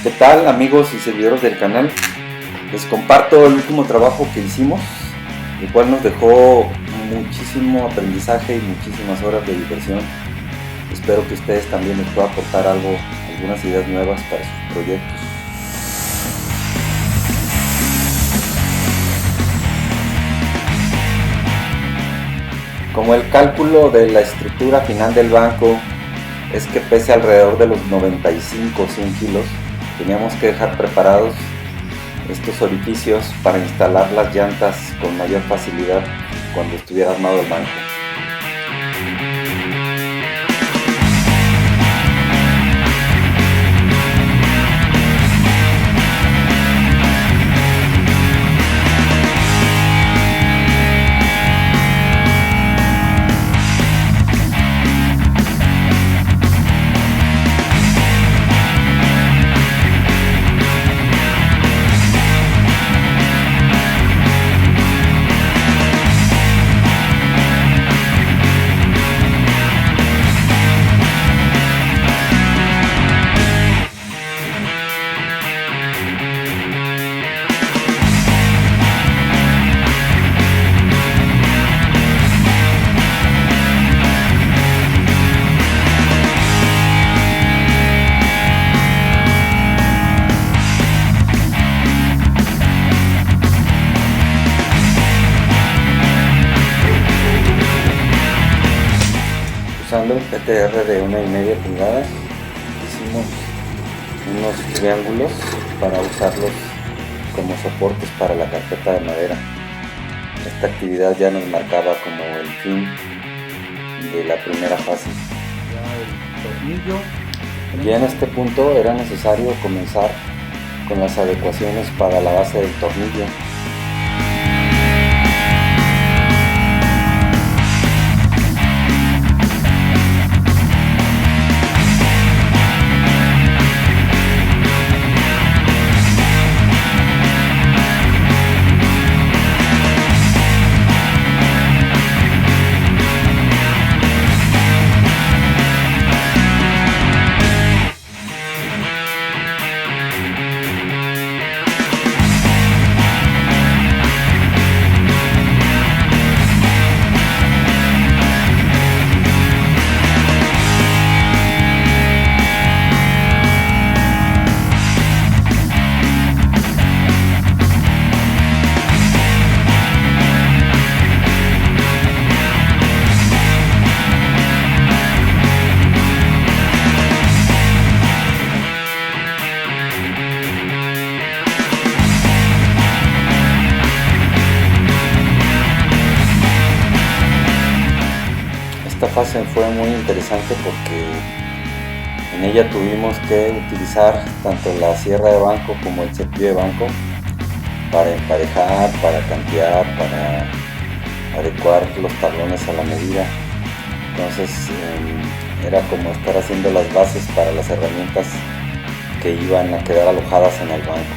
¿Qué tal, amigos y seguidores del canal? Les comparto el último trabajo que hicimos, el cual nos dejó muchísimo aprendizaje y muchísimas horas de diversión. Espero que ustedes también les pueda aportar algo, algunas ideas nuevas para sus proyectos. Como el cálculo de la estructura final del banco es que pese alrededor de los 95 o 100 kilos, teníamos que dejar preparados estos orificios para instalar las llantas con mayor facilidad cuando estuviera armado el banco. Usando un PTR de 1,5 pulgadas, hicimos unos triángulos para usarlos como soportes para la carpeta de madera. Esta actividad ya nos marcaba como el fin de la primera fase. Ya en este punto era necesario comenzar con las adecuaciones para la base del tornillo. Esta fase fue muy interesante porque en ella tuvimos que utilizar tanto la sierra de banco como el cepillo de banco para emparejar, para cantear, para adecuar los tablones a la medida. Entonces era como estar haciendo las bases para las herramientas que iban a quedar alojadas en el banco.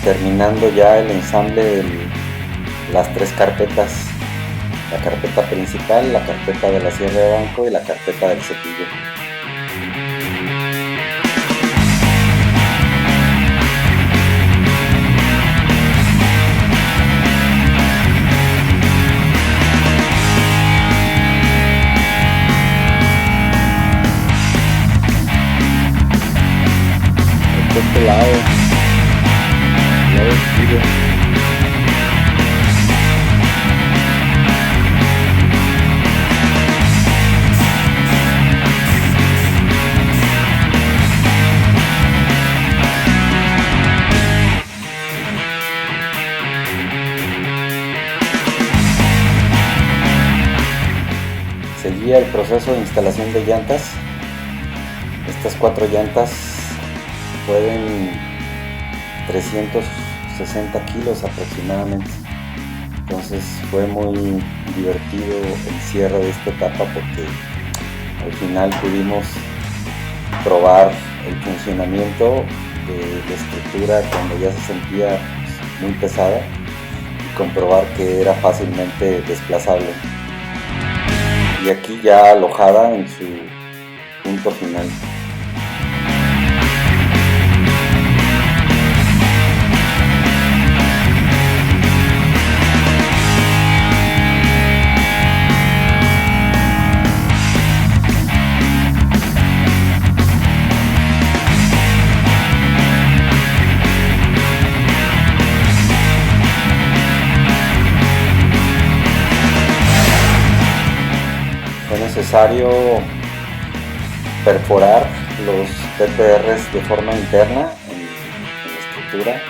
Terminando ya el ensamble de las tres carpetas, la carpeta principal, la carpeta de la sierra de banco y la carpeta del cepillo. este lado oscuro. Seguía el proceso de instalación de llantas. Estas 4 llantas pueden 360 kilos aproximadamente. Entonces fue muy divertido el cierre de esta etapa porque al final pudimos probar el funcionamiento de la estructura cuando ya se sentía muy pesada y comprobar que era fácilmente desplazable. Y aquí ya alojada en su punto final. Fue necesario perforar los PPRs de forma interna en la estructura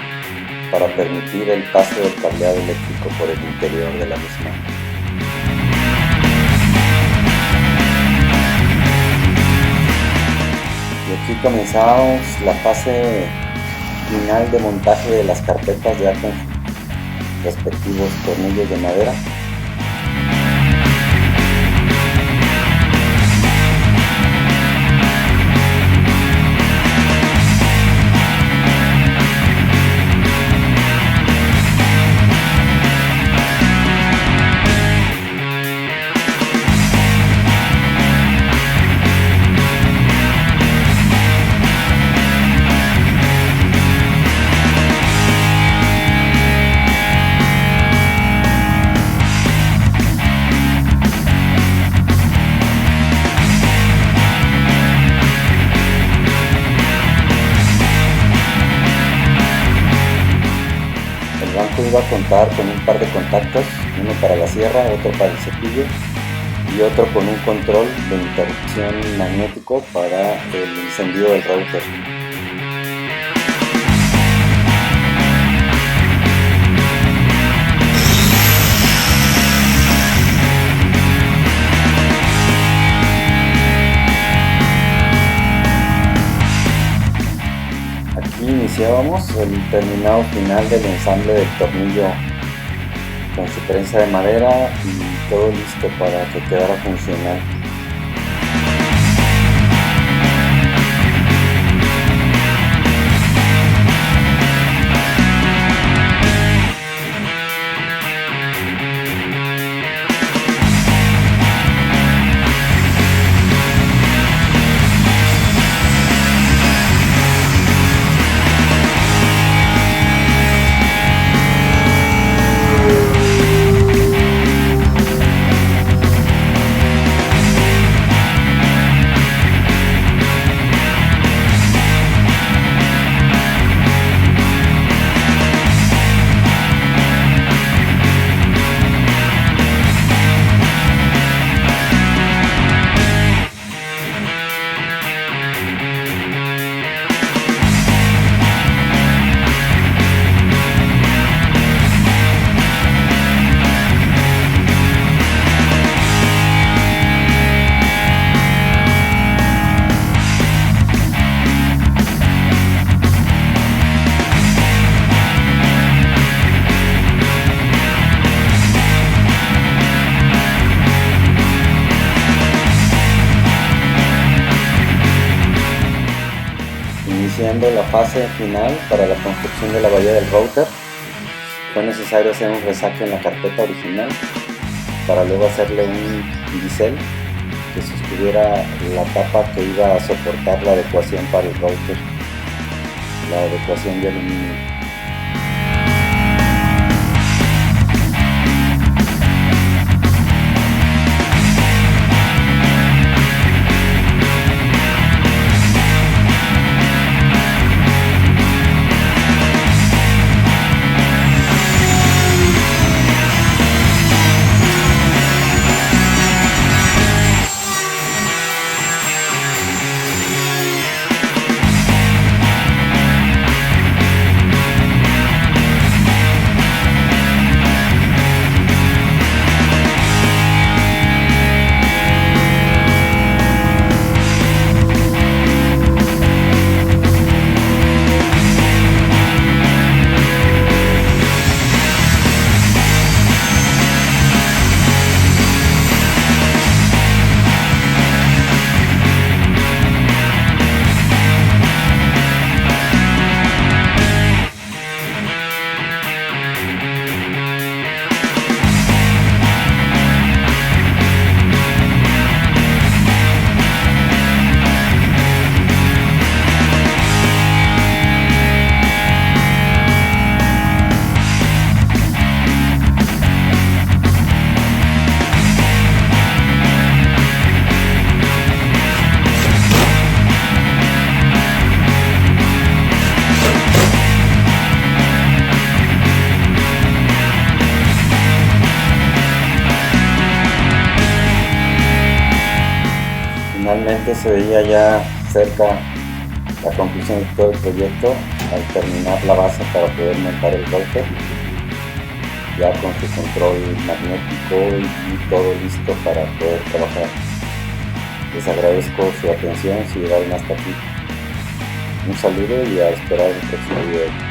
para permitir el paso del cableado eléctrico por el interior de la misma. Y aquí comenzamos la fase final de montaje de las carpetas ya con respectivos tornillos de madera. Iba a contar con un par de contactos, uno para la sierra, otro para el cepillo y otro con un control de interrupción magnético para el encendido del router. Iniciábamos el terminado final del ensamble del tornillo con su prensa de madera y todo listo para que quedara funcional. Iniciando la fase final para la construcción de la bahía del router, fue necesario hacer un resaque en la carpeta original para luego hacerle un bisel que sostuviera la tapa que iba a soportar la adecuación para el router, la adecuación de aluminio. finalmente se veía ya cerca la conclusión de todo el proyecto al terminar la base para poder montar el golpe, ya con su control magnético y todo listo para poder trabajar. Les agradezco su atención si llegaron hasta aquí. Un saludo y a esperar el próximo video.